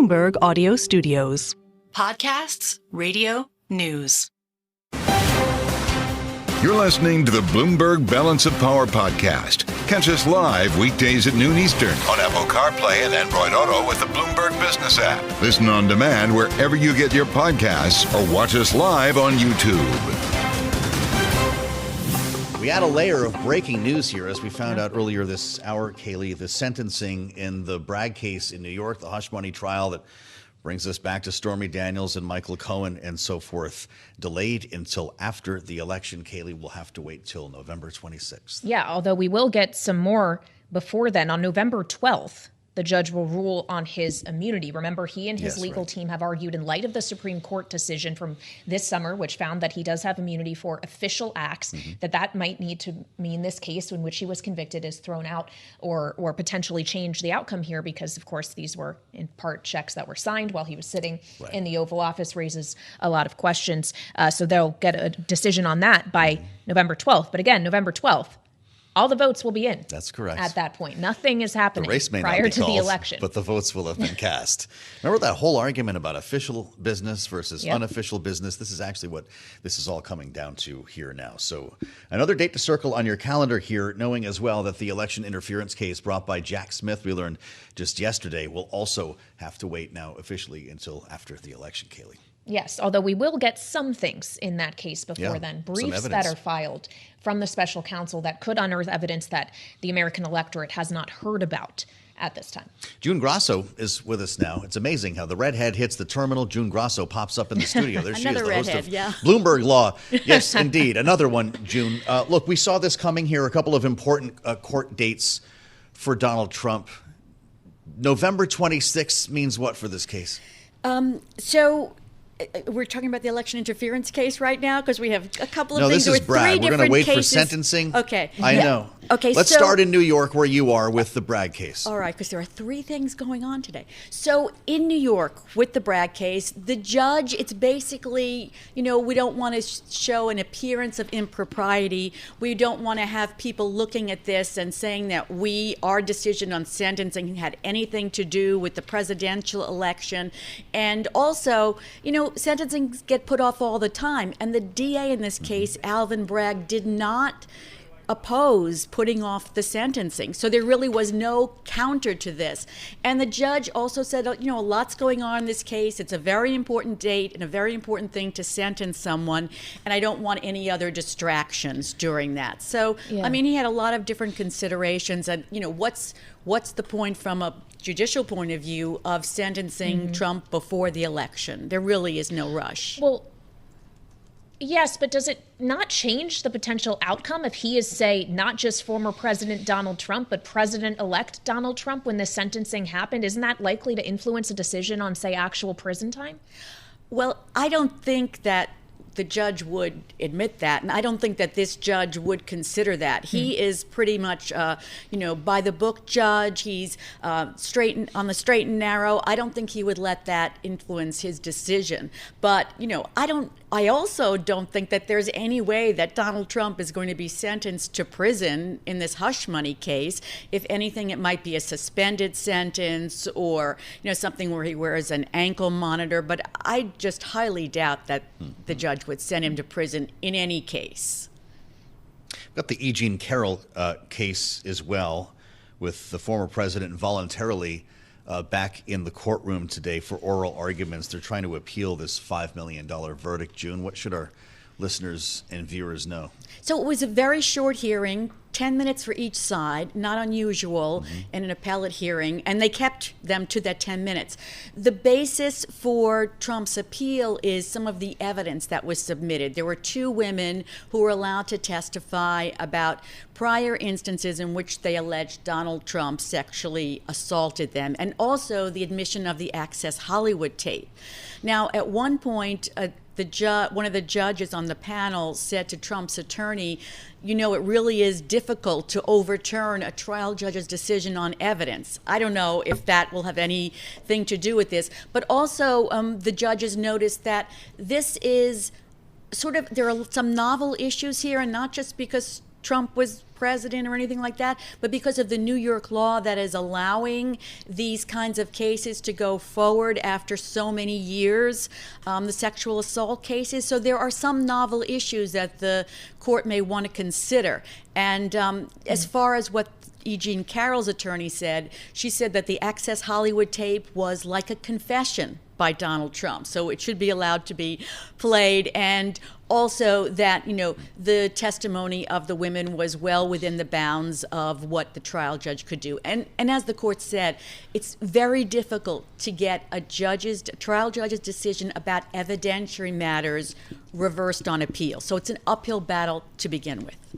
Bloomberg Audio Studios. Podcasts, radio, news. You're listening to the Bloomberg Balance of Power podcast. Catch us live weekdays at noon Eastern on Apple CarPlay and Android Auto with the Bloomberg Business app. Listen on demand wherever you get your podcasts or watch us live on YouTube. We add a layer of breaking news here as we found out earlier this hour, Kailey, the sentencing in the Bragg case in New York, the hush money trial that brings us back to Stormy Daniels and Michael Cohen and so forth, delayed until after the election. Kailey, will have to wait till November 26th. Yeah, although we will get some more before then. On November 12th, the judge will rule on his immunity. Remember, he and his legal team have argued in light of the Supreme Court decision from this summer, which found that he does have immunity for official acts, that might need to mean this case in which he was convicted is thrown out or potentially change the outcome here because, of course, these were in part checks that were signed while he was sitting in the Oval Office, raises a lot of questions. So they'll get a decision on that by November 12th. But again, November 12th, all the votes will be in. That's correct. At that point. Nothing is happening the race may prior not be to called, the election. But the votes will have been cast. Remember that whole argument about official business versus unofficial business? This is actually what this is all coming down to here now. So another date to circle on your calendar here, knowing as well that the election interference case brought by Jack Smith, we learned just yesterday, will also have to wait now officially until after the election, Kailey. Yes, although we will get some things in that case before then. Briefs that are filed from the special counsel that could unearth evidence that the American electorate has not heard about at this time. June Grasso is with us now. It's amazing how the redhead hits the terminal. June Grasso pops up in the studio. There she is, the host of Bloomberg Law. Yes, indeed. Another one, June. Look, we saw this coming here. A couple of important court dates for Donald Trump. November 26th means what for this case? We're talking about the election interference case right now because we have a couple of things. No, this is Bragg. We're going to wait for sentencing. Okay. I know. Okay. Let's start in New York where you are with the Bragg case. All right, because there are three things going on today. So in New York with the Bragg case, the judge, it's basically, we don't want to show an appearance of impropriety. We don't want to have people looking at this and saying that our decision on sentencing had anything to do with the presidential election. And also, sentencings get put off all the time. And the DA in this case, Alvin Bragg, did not oppose putting off the sentencing. So there really was no counter to this. And the judge also said, a lot's going on in this case. It's a very important date and a very important thing to sentence someone. And I don't want any other distractions during that. So, he had a lot of different considerations. And, what's the point from a judicial point of view of sentencing Trump before the election? There really is no rush. Well, yes, but does it not change the potential outcome if he is, say, not just former President Donald Trump, but President-elect Donald Trump when the sentencing happened? Isn't that likely to influence a decision on, say, actual prison time? Well, I don't think that the judge would admit that, and I don't think that this judge would consider that. He is pretty much, by the book judge. He's on the straight and narrow. I don't think he would let that influence his decision. But I also don't think that there's any way that Donald Trump is going to be sentenced to prison in this hush money case. If anything, it might be a suspended sentence or something where he wears an ankle monitor. But I just highly doubt that the judge would send him to prison in any case. We've got the E. Jean Carroll case as well, with the former president voluntarily back in the courtroom today for oral arguments. They're trying to appeal this $5 million verdict. June, what should our listeners and viewers know? So it was a very short hearing, 10 minutes for each side, not unusual in an appellate hearing, and they kept them to that 10 minutes. The basis for Trump's appeal is some of the evidence that was submitted. There were two women who were allowed to testify about prior instances in which they alleged Donald Trump sexually assaulted them, and also the admission of the Access Hollywood tape. Now, at one point, one of the judges on the panel said to Trump's attorney, it really is difficult to overturn a trial judge's decision on evidence. I don't know if that will have anything to do with this, but also the judges noticed that this is there are some novel issues here, and not just because Trump was president or anything like that, but because of the New York law that is allowing these kinds of cases to go forward after so many years, the sexual assault cases. So there are some novel issues that the court may want to consider. And as far as what E. Jean Carroll's attorney said, she said that the Access Hollywood tape was like a confession by Donald Trump, so it should be allowed to be played, and also that, the testimony of the women was well within the bounds of what the trial judge could do. And as the court said, it's very difficult to get a trial judge's decision about evidentiary matters reversed on appeal. So it's an uphill battle to begin with.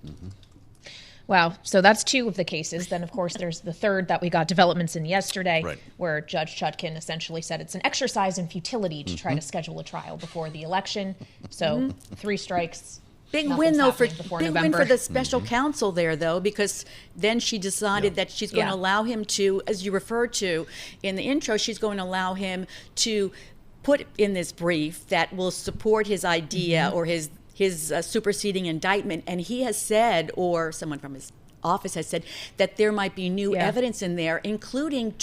Mm-hmm. Wow. So that's two of the cases. Then, of course, there's the third that we got developments in yesterday, right, where Judge Chutkan essentially said it's an exercise in futility to try to schedule a trial before the election. So 3 strikes. Big win, though, for the special counsel there, though, because then she decided that she's going to allow him to, as you referred to in the intro, she's going to allow him to put in this brief that will support his idea or his superseding indictment. And he has said, or someone from his office has said, that there might be new evidence in there, including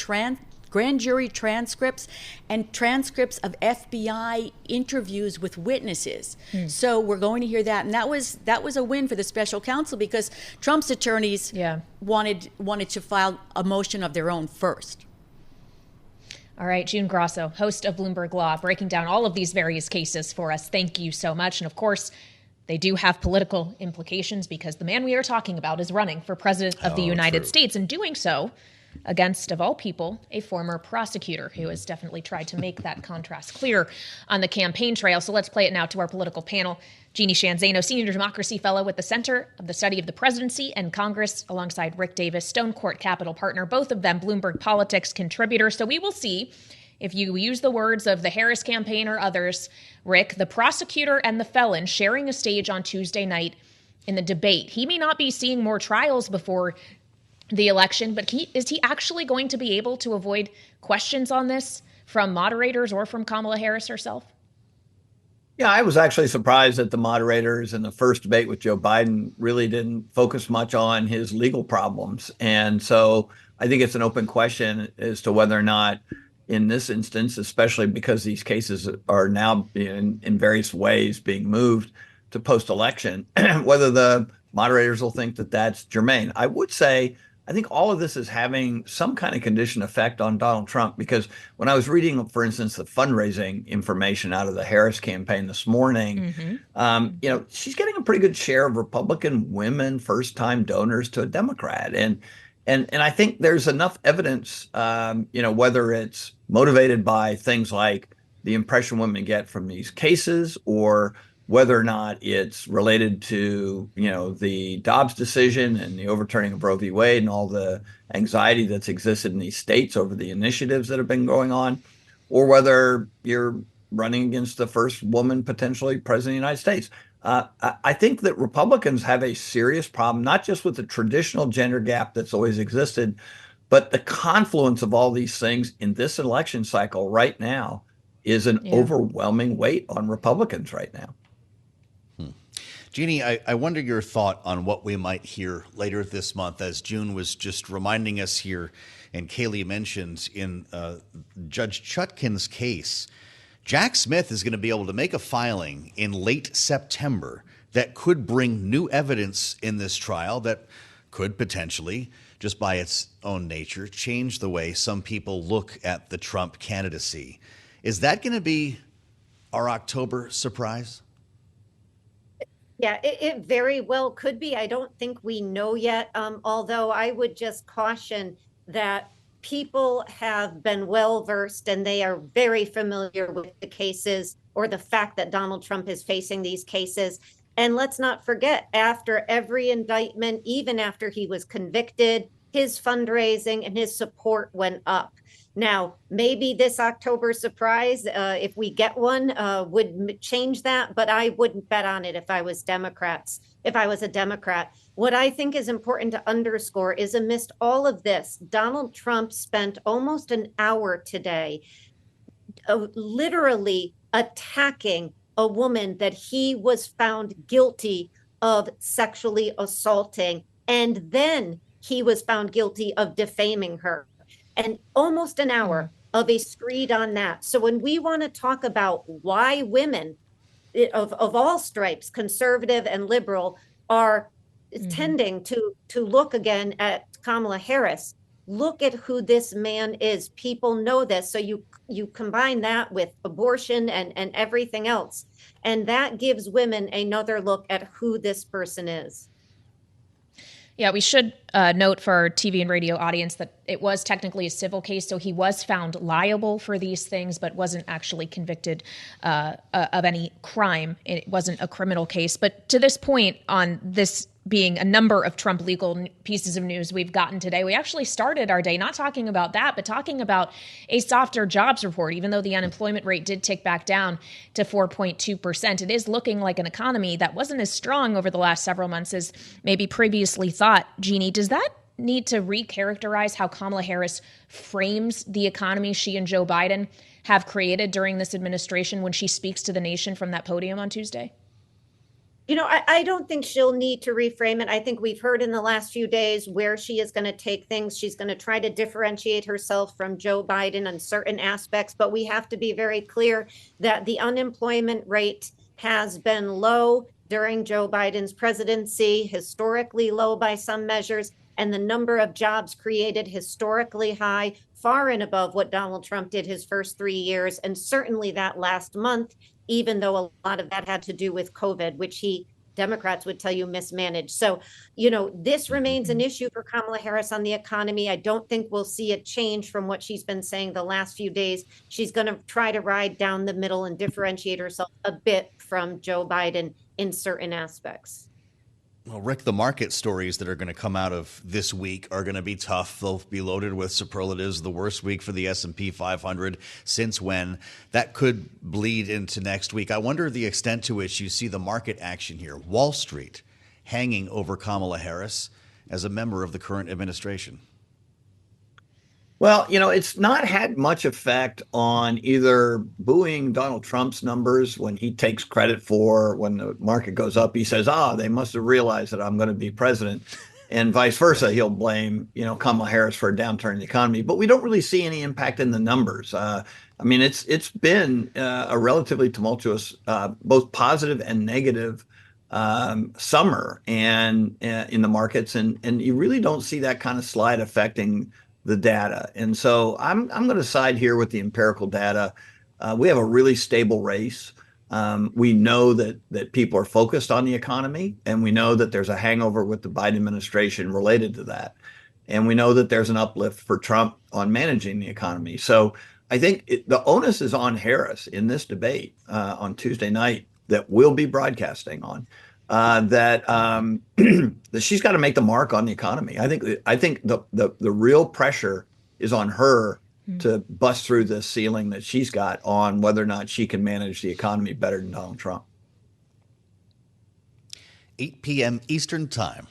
grand jury transcripts and transcripts of FBI interviews with witnesses. So we're going to hear that. And that was a win for the special counsel, because Trump's attorneys wanted to file a motion of their own first. All right, June Grasso, host of Bloomberg Law, breaking down all of these various cases for us. Thank you so much. And of course, they do have political implications, because the man we are talking about is running for president of the United States, and doing so against, of all people, a former prosecutor who has definitely tried to make that contrast clear on the campaign trail. So let's play it now to our political panel. Jeannie Shanzano, Senior Democracy Fellow with the Center of the Study of the Presidency and Congress, alongside Rick Davis, Stone Court Capital partner, both of them Bloomberg Politics contributors. So we will see if you use the words of the Harris campaign or others, Rick, the prosecutor and the felon sharing a stage on Tuesday night in the debate. He may not be seeing more trials before the election, but is he actually going to be able to avoid questions on this from moderators or from Kamala Harris herself? Yeah, I was actually surprised that the moderators in the first debate with Joe Biden really didn't focus much on his legal problems. And so I think it's an open question as to whether or not in this instance, especially because these cases are now in various ways being moved to post-election, whether the moderators will think that that's germane. I would say I think all of this is having some kind of conditioned effect on Donald Trump, because when I was reading, for instance, the fundraising information out of the Harris campaign this morning, she's getting a pretty good share of Republican women, first-time donors to a Democrat. And I think there's enough evidence, whether it's motivated by things like the impression women get from these cases, or whether or not it's related to, the Dobbs decision and the overturning of Roe v. Wade and all the anxiety that's existed in these states over the initiatives that have been going on, or whether you're running against the first woman potentially president of the United States. I think that Republicans have a serious problem, not just with the traditional gender gap that's always existed, but the confluence of all these things in this election cycle right now is an overwhelming weight on Republicans right now. Jeannie, I wonder your thought on what we might hear later this month, as June was just reminding us here, and Kailey mentioned in Judge Chutkan's case. Jack Smith is going to be able to make a filing in late September that could bring new evidence in this trial that could potentially, just by its own nature, change the way some people look at the Trump candidacy. Is that going to be our October surprise? Yeah, it very well could be. I don't think we know yet, although I would just caution that people have been well versed and they are very familiar with the cases, or the fact that Donald Trump is facing these cases. And let's not forget, after every indictment, even after he was convicted, his fundraising and his support went up. Now, maybe this October surprise, if we get one, would change that, but I wouldn't bet on it if I was a Democrat. What I think is important to underscore is, amidst all of this, Donald Trump spent almost an hour today literally attacking a woman that he was found guilty of sexually assaulting, and then he was found guilty of defaming her. And almost an hour of a screed on that. So when we want to talk about why women of all stripes, conservative and liberal, are tending to look again at Kamala Harris, look at who this man is. People know this. So you combine that with abortion and everything else, and that gives women another look at who this person is. Yeah, we should note for our TV and radio audience that it was technically a civil case, so he was found liable for these things, but wasn't actually convicted of any crime. It wasn't a criminal case. But to this point, on this being a number of Trump legal pieces of news we've gotten today, we actually started our day not talking about that, but talking about a softer jobs report. Even though the unemployment rate did tick back down to 4.2%, it is looking like an economy that wasn't as strong over the last several months as maybe previously thought. Jeannie, does that need to recharacterize how Kamala Harris frames the economy she and Joe Biden have created during this administration when she speaks to the nation from that podium on Tuesday? You know, I don't think she'll need to reframe it. I think we've heard in the last few days where she is going to take things. She's going to try to differentiate herself from Joe Biden on certain aspects, but we have to be very clear that the unemployment rate has been low during Joe Biden's presidency, historically low by some measures, and the number of jobs created historically high, far and above what Donald Trump did his first 3 years, and certainly that last month, even though a lot of that had to do with COVID, which Democrats would tell you mismanaged. So, you know, this remains an issue for Kamala Harris on the economy. I don't think we'll see a change from what she's been saying the last few days. She's going to try to ride down the middle and differentiate herself a bit from Joe Biden in certain aspects. Well, Rick, the market stories that are going to come out of this week are going to be tough. They'll be loaded with superlatives. The worst week for the S&P 500 since when. That could bleed into next week. I wonder the extent to which you see the market action here. Wall Street hanging over Kamala Harris as a member of the current administration. Well, you know, it's not had much effect on either booing Donald Trump's numbers when he takes credit for when the market goes up. He says, they must have realized that I'm going to be president, and vice versa. He'll blame, Kamala Harris for a downturn in the economy. But we don't really see any impact in the numbers. I mean, it's been a relatively tumultuous, both positive and negative summer and in the markets. And you really don't see that kind of slide affecting the data. And so I'm going to side here with the empirical data. We have a really stable race. We know that people are focused on the economy, and we know that there's a hangover with the Biden administration related to that. And we know that there's an uplift for Trump on managing the economy. So I think the onus is on Harris in this debate on Tuesday night that we'll be broadcasting on. That she's got to make the mark on the economy. I think the real pressure is on her to bust through this ceiling that she's got on whether or not she can manage the economy better than Donald Trump. 8 p.m. Eastern Time.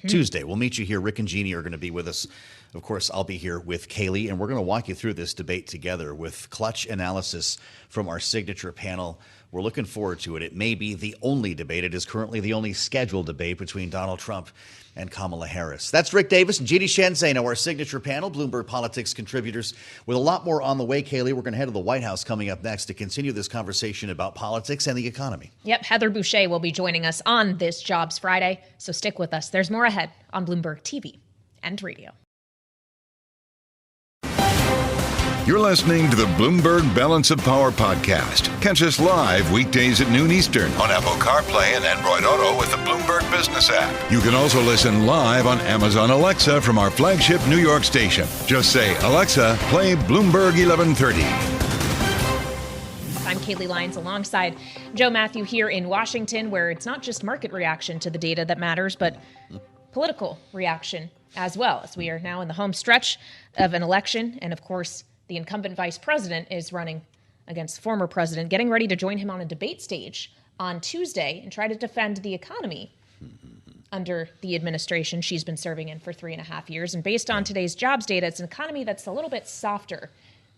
Tuesday. We'll meet you here. Rick and Jeannie are going to be with us. Of course, I'll be here with Kailey, and we're going to walk you through this debate together with clutch analysis from our signature panel. We're looking forward to it. It may be the only debate. It is currently the only scheduled debate between Donald Trump and Kamala Harris. That's Rick Davis and Jeannie Shanzano, our signature panel, Bloomberg Politics contributors, with a lot more on the way. Kailey, we're going to head to the White House coming up next to continue this conversation about politics and the economy. Yep, Heather Boushey will be joining us on this Jobs Friday, so stick with us. There's more ahead on Bloomberg TV and radio. You're listening to the Bloomberg Balance of Power podcast. Catch us live weekdays at noon Eastern on Apple CarPlay and Android Auto with the Bloomberg Business app. You can also listen live on Amazon Alexa from our flagship New York station. Just say, Alexa, play Bloomberg 1130. I'm Kailey Leinz alongside Joe Mathieu here in Washington, where it's not just market reaction to the data that matters, but political reaction as well, as we are now in the home stretch of an election. And of course, the incumbent vice president is running against the former president, getting ready to join him on a debate stage on Tuesday and try to defend the economy under the administration she's been serving in for 3.5 years. And based on today's jobs data, it's an economy that's a little bit softer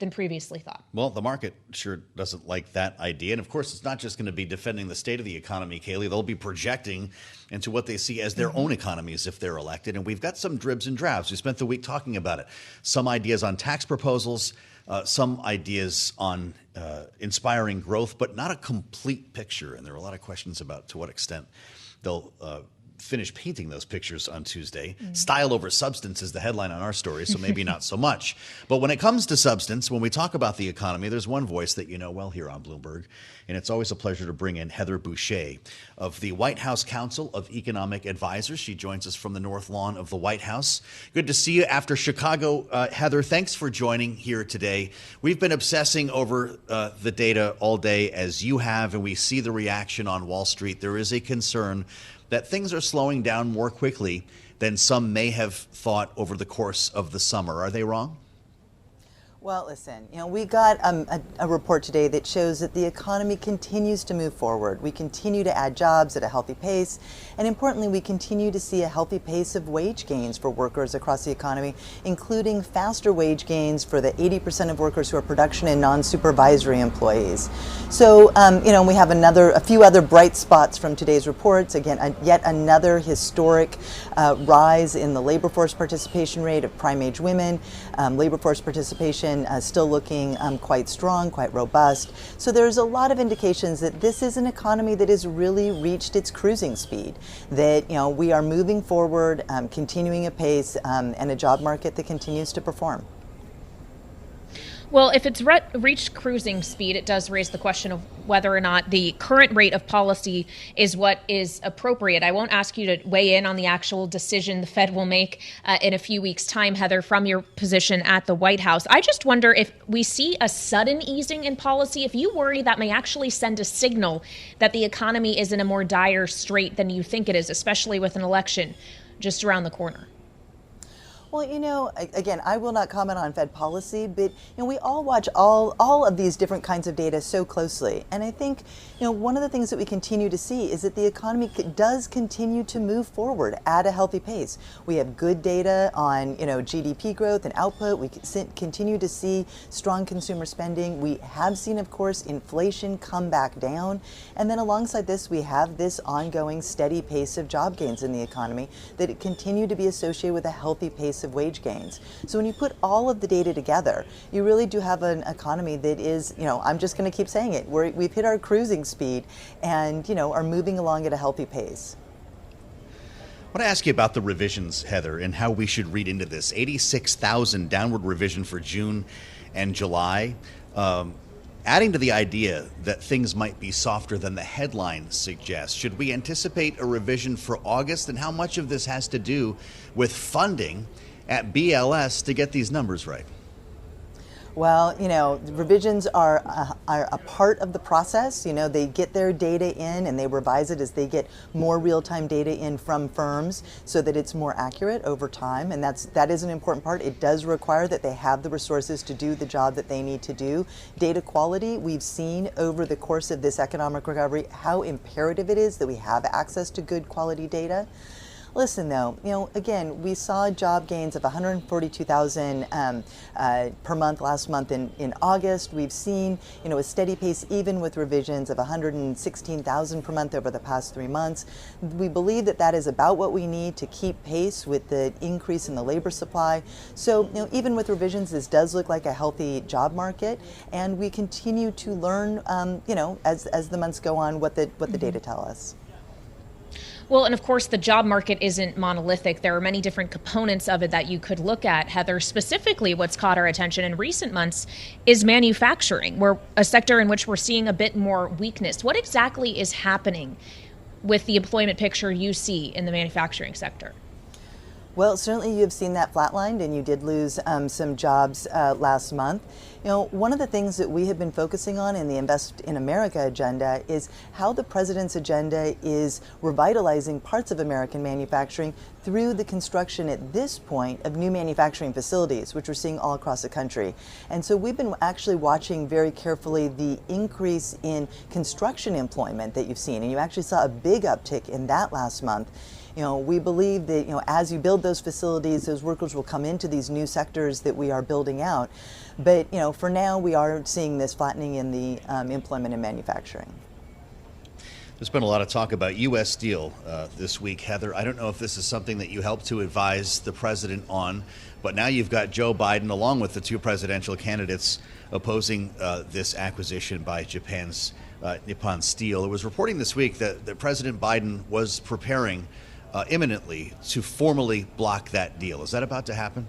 than previously thought. Well, the market sure doesn't like that idea. And of course, it's not just going to be defending the state of the economy, Kailey. They'll be projecting into what they see as their own economies if they're elected. And we've got some dribs and drabs. We spent the week talking about it. Some ideas on tax proposals, some ideas on inspiring growth, but not a complete picture. And there are a lot of questions about to what extent they'll finish painting those pictures on Tuesday. Style over substance is the headline on our story, so maybe not so much. But when it comes to substance, when we talk about the economy, there's one voice that you know well here on Bloomberg, and it's always a pleasure to bring in Heather Boushey of the White House Council of Economic Advisors. She joins us from the North Lawn of the White House. Good to see you after Chicago. Heather, thanks for joining here today. We've been obsessing over the data all day, as you have, and we see the reaction on Wall Street. There is a concern that things are slowing down more quickly than some may have thought over the course of the summer. Are they wrong? Well, listen, we got a report today that shows that the economy continues to move forward. We continue to add jobs at a healthy pace. And importantly, we continue to see a healthy pace of wage gains for workers across the economy, including faster wage gains for the 80% of workers who are production and non-supervisory employees. So, we have a few other bright spots from today's reports. Again, yet another historic rise in the labor force participation rate of prime age women. Labor force participation still looking quite strong, quite robust. So there's a lot of indications that this is an economy that has really reached its cruising speed, that we are moving forward, continuing a pace, and a job market that continues to perform. Well, if it's reached cruising speed, it does raise the question of whether or not the current rate of policy is what is appropriate. I won't ask you to weigh in on the actual decision the Fed will make in a few weeks' time, Heather, from your position at the White House. I just wonder if we see a sudden easing in policy, if you worry that may actually send a signal that the economy is in a more dire strait than you think it is, especially with an election just around the corner. Well, again, I will not comment on Fed policy, but we all watch all of these different kinds of data so closely. And I think, one of the things that we continue to see is that the economy does continue to move forward at a healthy pace. We have good data on, GDP growth and output. We continue to see strong consumer spending. We have seen, of course, inflation come back down. And then alongside this, we have this ongoing steady pace of job gains in the economy that continue to be associated with a healthy pace of wage gains. So when you put all of the data together, you really do have an economy that is, I'm just going to keep saying it, we've hit our cruising speed and, are moving along at a healthy pace. I want to ask you about the revisions, Heather, and how we should read into this. 86,000 downward revision for June and July. Adding to the idea that things might be softer than the headline suggests, should we anticipate a revision for August? And how much of this has to do with funding at BLS to get these numbers right? Well, revisions are a part of the process. They get their data in and they revise it as they get more real-time data in from firms so that it's more accurate over time. And that is an important part. It does require that they have the resources to do the job that they need to do. Data quality, we've seen over the course of this economic recovery how imperative it is that we have access to good quality data. Listen, though, again, we saw job gains of 142,000 per month last month in August. We've seen, a steady pace even with revisions of 116,000 per month over the past 3 months. We believe that is about what we need to keep pace with the increase in the labor supply. So, even with revisions, this does look like a healthy job market, and we continue to learn, as the months go on, what the data tell us. Well, and of course, the job market isn't monolithic. There are many different components of it that you could look at. Heather, specifically what's caught our attention in recent months is manufacturing, where a sector in which we're seeing a bit more weakness. What exactly is happening with the employment picture you see in the manufacturing sector? Well, certainly you have seen that flatlined, and you did lose some jobs last month. One of the things that we have been focusing on in the Invest in America agenda is how the president's agenda is revitalizing parts of American manufacturing through the construction at this point of new manufacturing facilities, which we're seeing all across the country. And so we've been actually watching very carefully the increase in construction employment that you've seen, and you actually saw a big uptick in that last month. we believe that, as you build those facilities, those workers will come into these new sectors that we are building out. But, for now, we are seeing this flattening in the employment and manufacturing. There's been a lot of talk about U.S. Steel this week, Heather. I don't know if this is something that you helped to advise the president on, but now you've got Joe Biden, along with the two presidential candidates, opposing this acquisition by Japan's Nippon Steel. It was reporting this week that President Biden was preparing imminently to formally block that deal. Is that about to happen?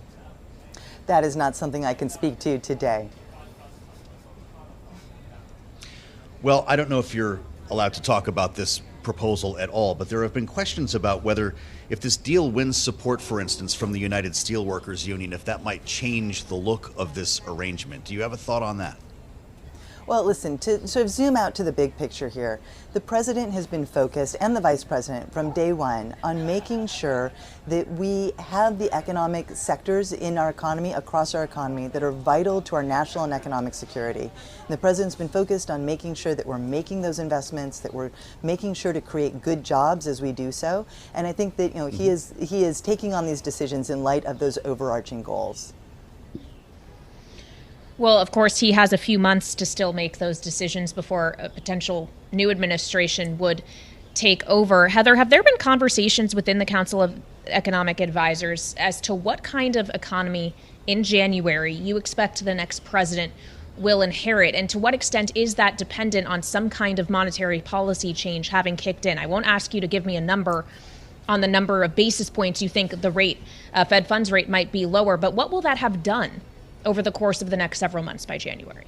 That is not something I can speak to today. Well, I don't know if you're allowed to talk about this proposal at all, but there have been questions about whether, if this deal wins support, for instance, from the United Steelworkers Union, if that might change the look of this arrangement. Do you have a thought on that? Well, listen, to sort of zoom out to the big picture here, the president has been focused, and the vice president from day one, on making sure that we have the economic sectors in our economy, across our economy, that are vital to our national and economic security. And the president's been focused on making sure that we're making those investments, that we're making sure to create good jobs as we do so. And I think that he is taking on these decisions in light of those overarching goals. Well, of course, he has a few months to still make those decisions before a potential new administration would take over. Heather, have there been conversations within the Council of Economic Advisors as to what kind of economy in January you expect the next president will inherit? And to what extent is that dependent on some kind of monetary policy change having kicked in? I won't ask you to give me a number on the number of basis points you think the rate, Fed funds rate might be lower, but what will that have done over the course of the next several months by January?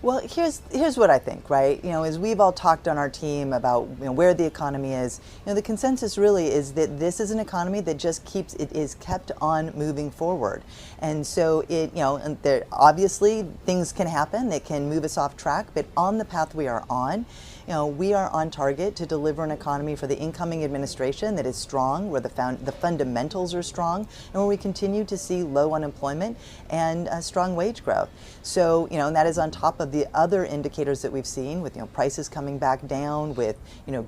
Well, here's what I think, right? As we've all talked on our team about where the economy is, the consensus really is that this is an economy that just is kept on moving forward. And so and there obviously things can happen that can move us off track, but on the path we are on, we are on target to deliver an economy for the incoming administration that is strong, where the fundamentals are strong, and where we continue to see low unemployment and strong wage growth. So, and that is on top of the other indicators that we've seen with, prices coming back down, with,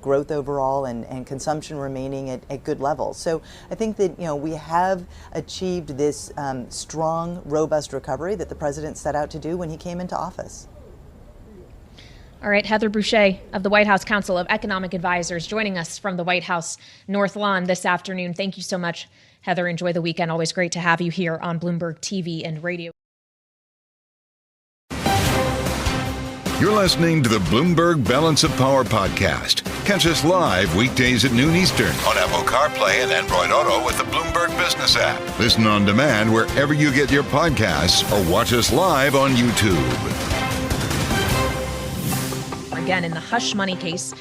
growth overall and consumption remaining at good levels. So I think that, we have achieved this strong, robust recovery that the president set out to do when he came into office. All right, Heather Boushey of the White House Council of Economic Advisors joining us from the White House North Lawn this afternoon. Thank you so much, Heather. Enjoy the weekend. Always great to have you here on Bloomberg TV and radio. You're listening to the Bloomberg Balance of Power podcast. Catch us live weekdays at noon Eastern on Apple CarPlay and Android Auto with the Bloomberg Business app. Listen on demand wherever you get your podcasts or watch us live on YouTube. Again, in the hush money case,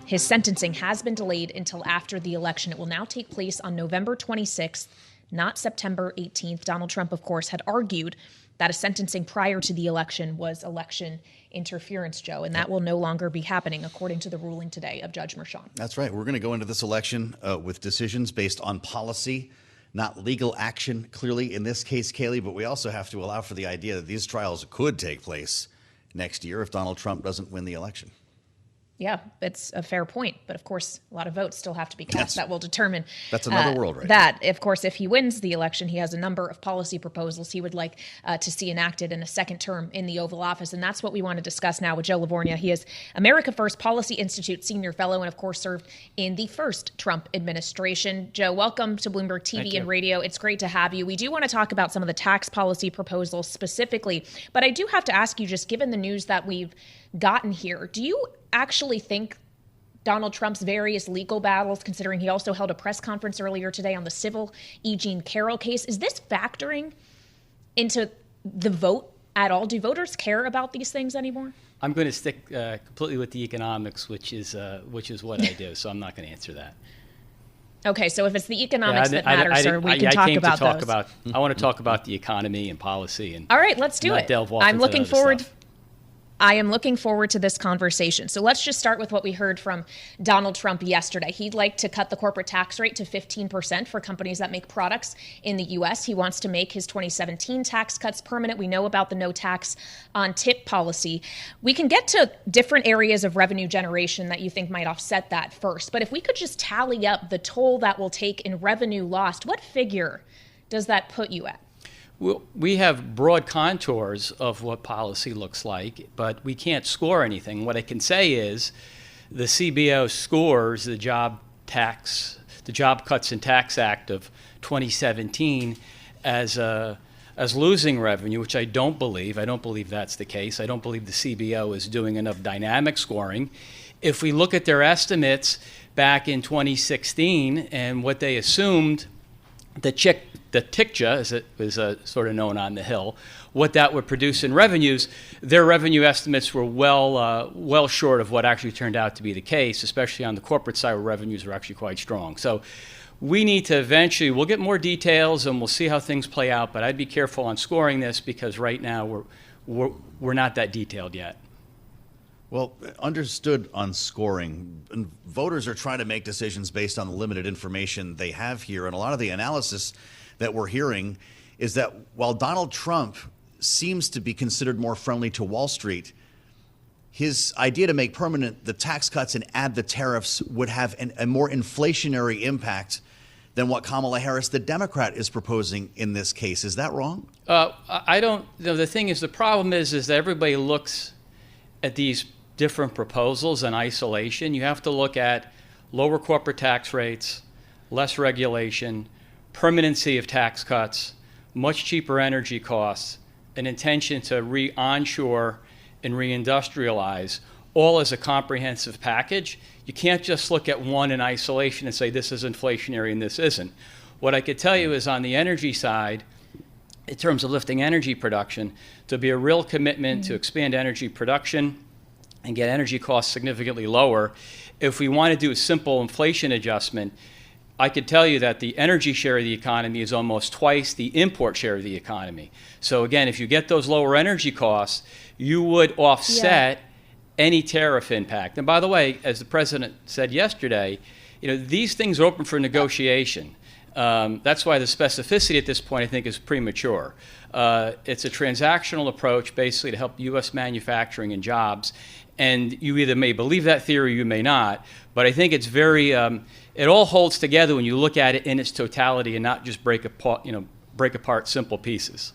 his sentencing has been delayed until after the election. It will now take place on November 26th, not September 18th. Donald Trump, of course, had argued that a sentencing prior to the election was election interference, Joe, and that will no longer be happening, according to the ruling today of Judge Merchan. That's right. We're going to go into this election with decisions based on policy, not legal action, clearly in this case, Kailey, but we also have to allow for the idea that these trials could take place next year if Donald Trump doesn't win the election. Yeah, it's a fair point. But of course, a lot of votes still have to be cast. That will determine that's another world, right? That, of course, if he wins the election, he has a number of policy proposals he would like to see enacted in a second term in the Oval Office. And that's what we want to discuss now with Joe Laia. He is America First Policy Institute Senior Fellow and, of course, served in the first Trump administration. Joe, welcome to Bloomberg TV and radio. It's great to have you. We do want to talk about some of the tax policy proposals specifically, but I do have to ask you, just given the news that we've gotten here, do you actually think Donald Trump's various legal battles, considering he also held a press conference earlier today on the civil E. Jean Carroll case, is this factoring into the vote at all? Do voters care about these things anymore? I'm going to stick completely with the economics, which is what I do, so I'm not going to answer that. Okay, so if it's the economics that matters, sir, we can talk about those. I want to talk about the economy and policy. And all right, let's do it. Delve off I'm into looking forward. Stuff. I am looking forward to this conversation. So let's just start with what we heard from Donald Trump yesterday. He'd like to cut the corporate tax rate to 15% for companies that make products in the U.S. He wants to make his 2017 tax cuts permanent. We know about the no tax on tip policy. We can get to different areas of revenue generation that you think might offset that first. But if we could just tally up the toll that will take in revenue lost, what figure does that put you at? Well, we have broad contours of what policy looks like, but we can't score anything. What I can say is the CBO scores the Job Cuts and Tax Act of 2017 as losing revenue, which I don't believe. I don't believe that's the case. I don't believe the CBO is doing enough dynamic scoring. If we look at their estimates back in 2016 and what they assumed, the TICJA, as it was sort of known on the Hill, what that would produce in revenues, their revenue estimates were well short of what actually turned out to be the case, especially on the corporate side where revenues are actually quite strong. So we need to eventually, we'll get more details and we'll see how things play out, but I'd be careful on scoring this because right now we're not that detailed yet. Well, understood on scoring. And voters are trying to make decisions based on the limited information they have here. And a lot of the analysis that we're hearing is that while Donald Trump seems to be considered more friendly to Wall Street, his idea to make permanent the tax cuts and add the tariffs would have a more inflationary impact than what Kamala Harris, the Democrat, is proposing in this case. Is that wrong? I don't know. The thing is, the problem is that everybody looks at these different proposals in isolation. You have to look at lower corporate tax rates, less regulation, permanency of tax cuts, much cheaper energy costs, an intention to onshore and reindustrialize, all as a comprehensive package. You can't just look at one in isolation and say this is inflationary and this isn't. What I could tell you is on the energy side, in terms of lifting energy production, to be a real commitment to expand energy production and get energy costs significantly lower. If we want to do a simple inflation adjustment, I could tell you that the energy share of the economy is almost twice the import share of the economy. So again, if you get those lower energy costs, you would offset any tariff impact. And by the way, as the president said yesterday, these things are open for negotiation. That's why the specificity at this point, I think, is premature. It's a transactional approach basically to help U.S. manufacturing and jobs. And you either may believe that theory or you may not. But I think it's very, it all holds together when you look at it in its totality and not just break apart simple pieces.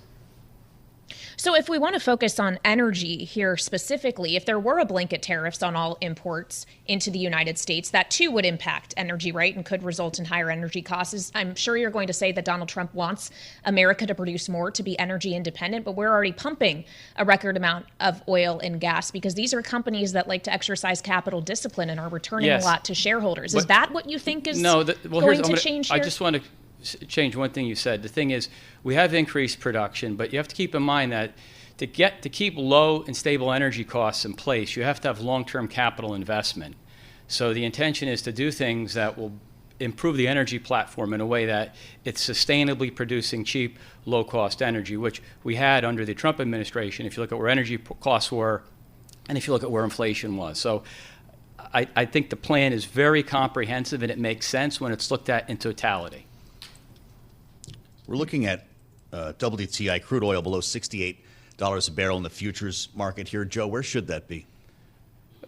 So if we want to focus on energy here specifically, if there were a blanket tariffs on all imports into the United States, that too would impact energy, right, and could result in higher energy costs. I'm sure you're going to say that Donald Trump wants America to produce more, to be energy independent, but we're already pumping a record amount of oil and gas because these are companies that like to exercise capital discipline and are returning a lot to shareholders. Is that what you think is going to change here? I just want to change one thing you said. The thing is, we have increased production, but you have to keep in mind that to keep low and stable energy costs in place, you have to have long-term capital investment. So the intention is to do things that will improve the energy platform in a way that it's sustainably producing cheap, low-cost energy, which we had under the Trump administration, if you look at where energy costs were and if you look at where inflation was. So I think the plan is very comprehensive and it makes sense when it's looked at in totality. We're looking at WTI crude oil below $68 a barrel in the futures market here. Joe, where should that be?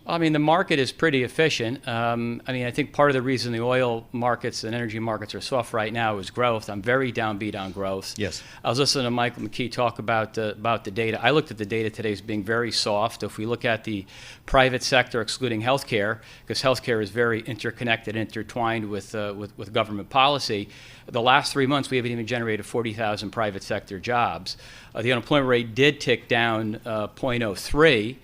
I mean, the market is pretty efficient. I think part of the reason the oil markets and energy markets are soft right now is growth. I'm very downbeat on growth. Yes. I was listening to Michael McKee talk about the data. I looked at the data today as being very soft. If we look at the private sector, excluding healthcare, because healthcare is very interconnected, intertwined with government policy, the last 3 months we haven't even generated 40,000 private sector jobs. The unemployment rate did tick down 0.03.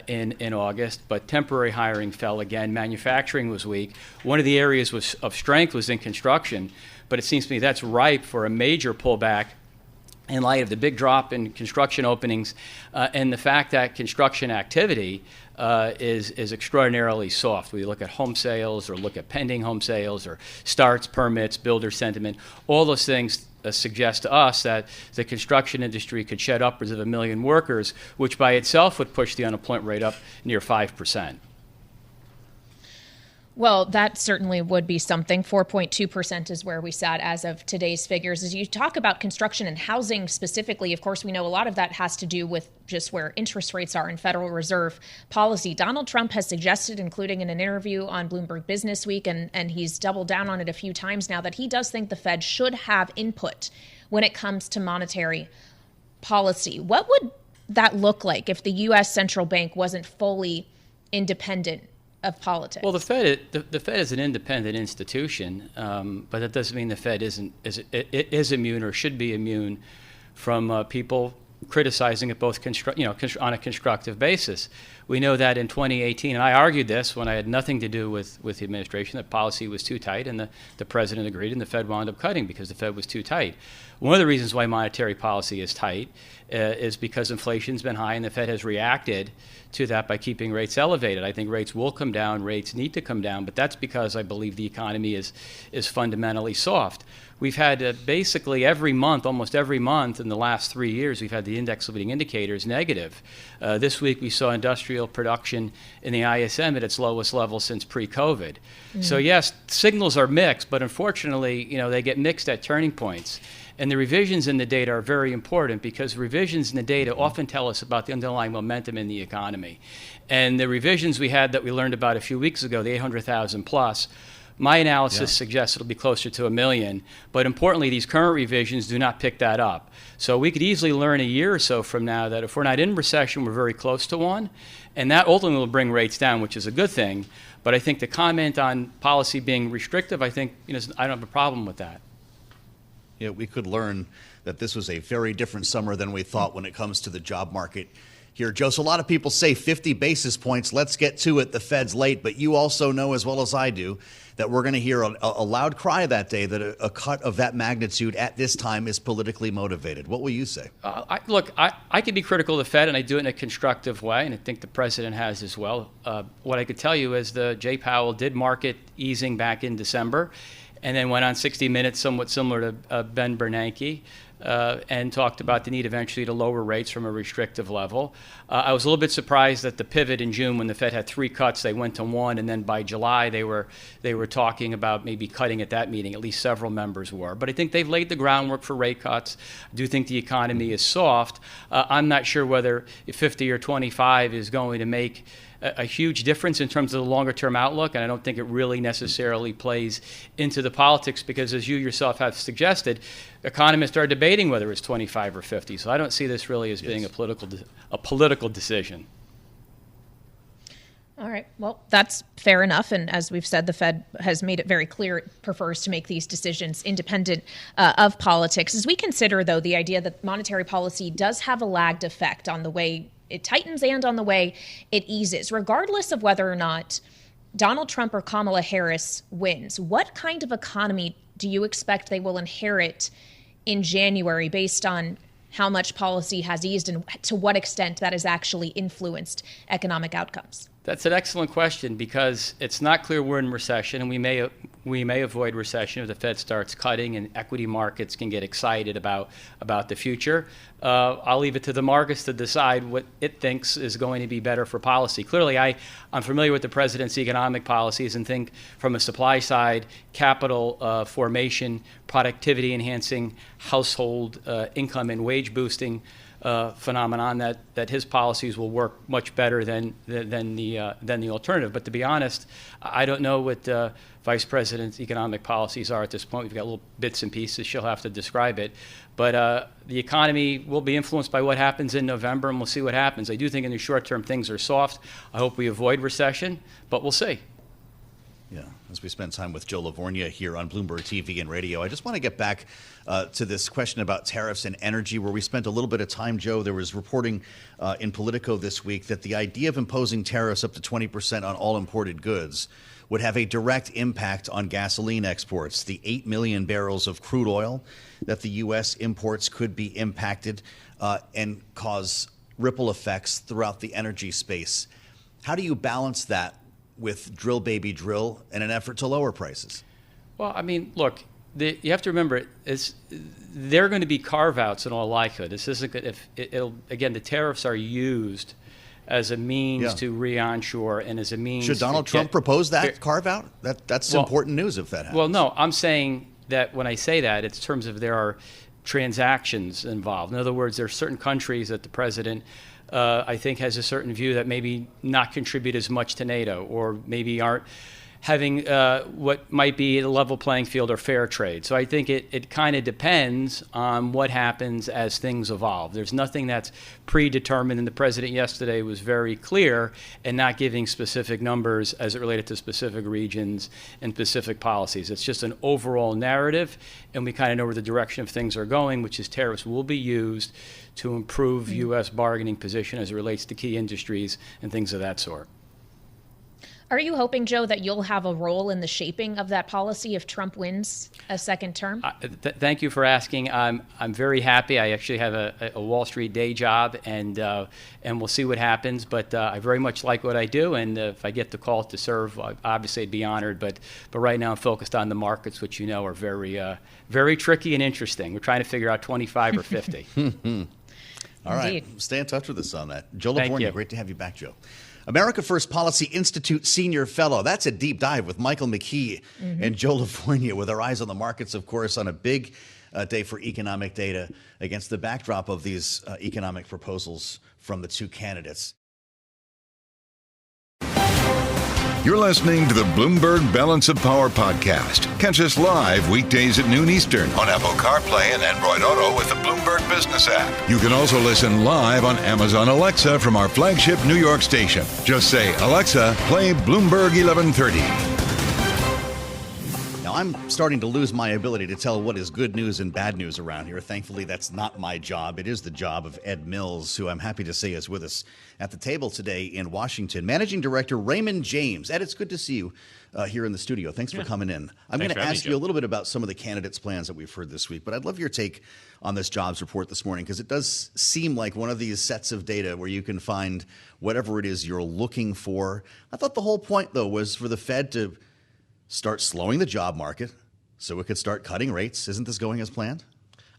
In August, but temporary hiring fell again. Manufacturing was weak. One of the areas of strength was in construction, but it seems to me that's ripe for a major pullback in light of the big drop in construction openings and the fact that construction activity is extraordinarily soft. We look at home sales or look at pending home sales or starts, permits, builder sentiment, all those things suggests to us that the construction industry could shed upwards of 1 million workers, which by itself would push the unemployment rate up near 5%. Well, that certainly would be something. 4.2% is where we sat as of today's figures. As you talk about construction and housing specifically, of course, we know a lot of that has to do with just where interest rates are in Federal Reserve policy. Donald Trump has suggested, including in an interview on Bloomberg Business Week, and he's doubled down on it a few times now, that he does think the Fed should have input when it comes to monetary policy. What would that look like if the U.S. central bank wasn't fully independent of politics? Well, the Fed is an independent institution, but that doesn't mean the Fed is immune or should be immune from people criticizing it both on a constructive basis. We know that in 2018, and I argued this when I had nothing to do with the administration, that policy was too tight, and the president agreed, and the Fed wound up cutting because the Fed was too tight. One of the reasons why monetary policy is tight is because inflation's been high, and the Fed has reacted to that by keeping rates elevated. I think rates will come down, rates need to come down, but that's because I believe the economy is fundamentally soft. We've had basically every month, almost every month in the last 3 years, we've had the index leading indicators negative. This week we saw industrial production in the ISM at its lowest level since pre-COVID. So yes, signals are mixed, but unfortunately, they get mixed at turning points. And the revisions in the data are very important because revisions in the data often tell us about the underlying momentum in the economy. And the revisions we had that we learned about a few weeks ago, the 800,000 plus, my analysis suggests it'll be closer to 1 million. But importantly, these current revisions do not pick that up. So we could easily learn a year or so from now that if we're not in recession, we're very close to one. And that ultimately will bring rates down, which is a good thing. But I think the comment on policy being restrictive, I think, I don't have a problem with that. We could learn that this was a very different summer than we thought when it comes to the job market here, Joe. So a lot of people say 50 basis points. Let's get to it. The Fed's late. But you also know as well as I do that we're going to hear a loud cry that day that a cut of that magnitude at this time is politically motivated. What will you say? I can be critical of the Fed, and I do it in a constructive way, and I think the president has as well. What I could tell you is Jay Powell did market easing back in December, and then went on 60 Minutes, somewhat similar to Ben Bernanke, and talked about the need eventually to lower rates from a restrictive level. I was a little bit surprised that the pivot in June, when the Fed had 3 cuts, they went to 1, and then by July they were talking about maybe cutting at that meeting. At least several members were. But I think they've laid the groundwork for rate cuts. I do think the economy is soft. I'm not sure whether 50 or 25 is going to make a huge difference in terms of the longer-term outlook, and I don't think it really necessarily plays into the politics because, as you yourself have suggested, economists are debating whether it's 25 or 50. So I don't see this really as being a political decision. All right. Well, that's fair enough. And as we've said, the Fed has made it very clear it prefers to make these decisions independent of politics. As we consider, though, the idea that monetary policy does have a lagged effect on the way it tightens and on the way it eases, regardless of whether or not Donald Trump or Kamala Harris wins, what kind of economy do you expect they will inherit in January based on how much policy has eased and to what extent that has actually influenced economic outcomes? That's an excellent question because it's not clear we're in recession, and we may avoid recession if the Fed starts cutting and equity markets can get excited about the future. I'll leave it to the markets to decide what it thinks is going to be better for policy. Clearly, I'm familiar with the president's economic policies and think from a supply side, capital formation, productivity enhancing, household income and wage boosting phenomenon that his policies will work much better than the alternative. But to be honest, I don't know what Vice President's economic policies are at this point. We've got little bits and pieces. She'll have to describe it. But the economy will be influenced by what happens in November, and we'll see what happens. I do think in the short term things are soft. I hope we avoid recession, but we'll see. Yeah, as we spend time with Joe Laia here on Bloomberg TV and radio, I just want to get back to this question about tariffs and energy, where we spent a little bit of time, Joe. There was reporting in Politico this week that the idea of imposing tariffs up to 20% on all imported goods would have a direct impact on gasoline exports. The 8 million barrels of crude oil that the U.S. imports could be impacted and cause ripple effects throughout the energy space. How do you balance that with drill, baby, drill in an effort to lower prices? Well, I mean, look, you have to remember, there are going to be carve-outs in all likelihood. This isn't good. Again, the tariffs are used as a means to re-onshore and as a means. Should Donald Trump propose that carve-out? That's important news if that happens. Well, no, I'm saying that when I say that, it's in terms of there are transactions involved. In other words, there are certain countries that the president, I think, has a certain view that maybe not contribute as much to NATO, or maybe aren't having what might be a level playing field or fair trade. So I think it kind of depends on what happens as things evolve. There's nothing that's predetermined, and the president yesterday was very clear in not giving specific numbers as it related to specific regions and specific policies. It's just an overall narrative, and we kind of know where the direction of things are going, which is tariffs will be used to improve U.S. bargaining position as it relates to key industries and things of that sort. Are you hoping, Joe, that you'll have a role in the shaping of that policy if Trump wins a second term? Thank you for asking. I'm very happy. I actually have a Wall Street day job, and we'll see what happens. But I very much like what I do, and if I get the call to serve, obviously I'd be honored. But right now I'm focused on the markets, which you know are very tricky and interesting. We're trying to figure out 25 or 50. All right, stay in touch with us on that. Joe Laia, great to have you back, Joe. America First Policy Institute Senior Fellow. That's a deep dive with Michael McKee and Joe Laia, with our eyes on the markets, of course, on a big day for economic data against the backdrop of these economic proposals from the two candidates. You're listening to the Bloomberg Balance of Power podcast. Catch us live weekdays at noon Eastern on Apple CarPlay and Android Auto with the Bloomberg Business app. You can also listen live on Amazon Alexa from our flagship New York station. Just say, Alexa, play Bloomberg 1130. Now, I'm starting to lose my ability to tell what is good news and bad news around here. Thankfully, that's not my job. It is the job of Ed Mills, who I'm happy to say is with us at the table today in Washington. Managing Director Raymond James. Ed, it's good to see you here in the studio. Thanks for coming in. I'm going to ask you a little bit about some of the candidates' plans that we've heard this week, but I'd love your take on this jobs report this morning, because it does seem like one of these sets of data where you can find whatever it is you're looking for. I thought the whole point, though, was for the Fed to start slowing the job market so it could start cutting rates. Isn't this going as planned?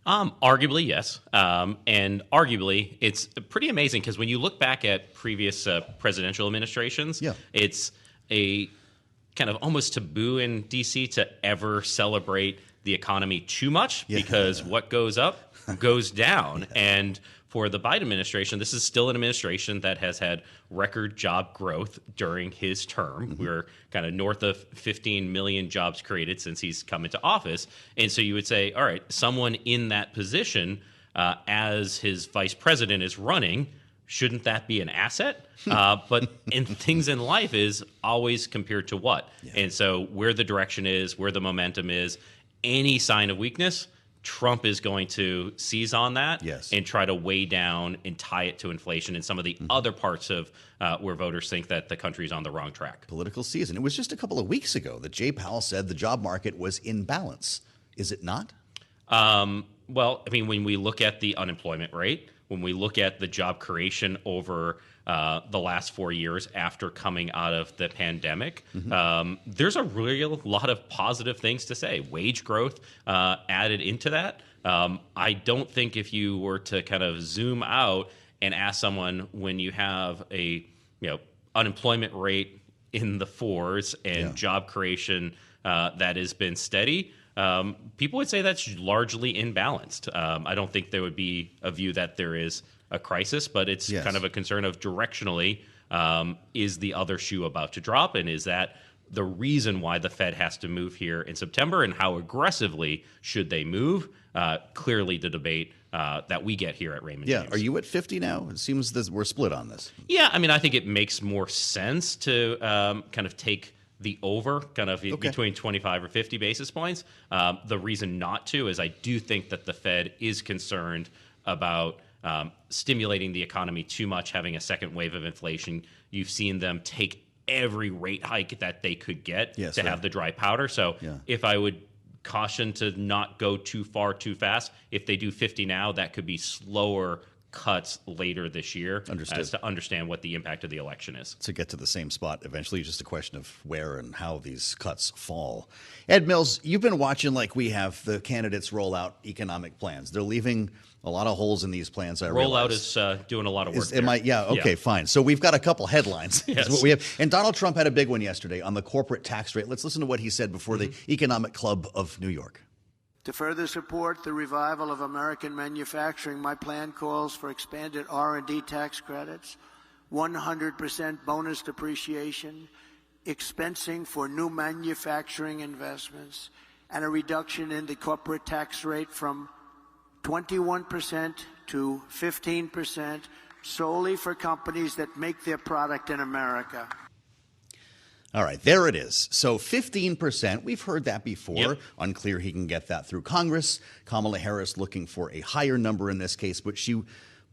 Arguably, yes. And arguably, it's pretty amazing because when you look back at previous presidential administrations, it's a kind of almost taboo in D.C. to ever celebrate the economy too much because what goes up goes down. And for the Biden administration, this is still an administration that has had record job growth during his term. We're kind of north of 15 million jobs created since he's come into office. And so you would say, all right, someone in that position as his vice president is running, shouldn't that be an asset? But in things in life is always compared to what? And so where the direction is, where the momentum is, any sign of weakness, Trump is going to seize on that and try to weigh down and tie it to inflation and some of the other parts of where voters think that the country is on the wrong track. Political season. It was just a couple of weeks ago that Jay Powell said the job market was in balance. Is it not? Well, I mean, when we look at the unemployment rate, when we look at the job creation over the last 4 years after coming out of the pandemic, there's a real lot of positive things to say. Wage growth added into that. I don't think if you were to kind of zoom out and ask someone when you have a unemployment rate in the fours and job creation that has been steady, people would say that's largely imbalanced. I don't think there would be a view that there is a crisis, but it's kind of a concern of directionally, is the other shoe about to drop? And is that the reason why the Fed has to move here in September, and how aggressively should they move? Clearly the debate that we get here at Raymond James. Are you at 50 now? It seems that we're split on this. Yeah, I mean, I think it makes more sense to kind of take the over kind of between 25 or 50 basis points. The reason not to is I do think that the Fed is concerned about stimulating the economy too much, having a second wave of inflation. You've seen them take every rate hike that they could get to have the dry powder. So if I would caution to not go too far too fast, if they do 50 now, that could be slower cuts later this year Understood. to understand what the impact of the election is. To get to the same spot eventually, just a question of where and how these cuts fall. Ed Mills, you've been watching like we have the candidates roll out economic plans. They're leaving a lot of holes in these plans. Rollout is doing a lot of work. Okay, fine. So we've got a couple headlines. Yes. Is what we have. And Donald Trump had a big one yesterday on the corporate tax rate. Let's listen to what he said before the Economic Club of New York. To further support the revival of American manufacturing, my plan calls for expanded R&D tax credits, 100% bonus depreciation, expensing for new manufacturing investments, and a reduction in the corporate tax rate from 21% to 15% solely for companies that make their product in America. All right, there it is. So 15%, we've heard that before. Yep. Unclear he can get that through Congress. Kamala Harris looking for a higher number in this case, but she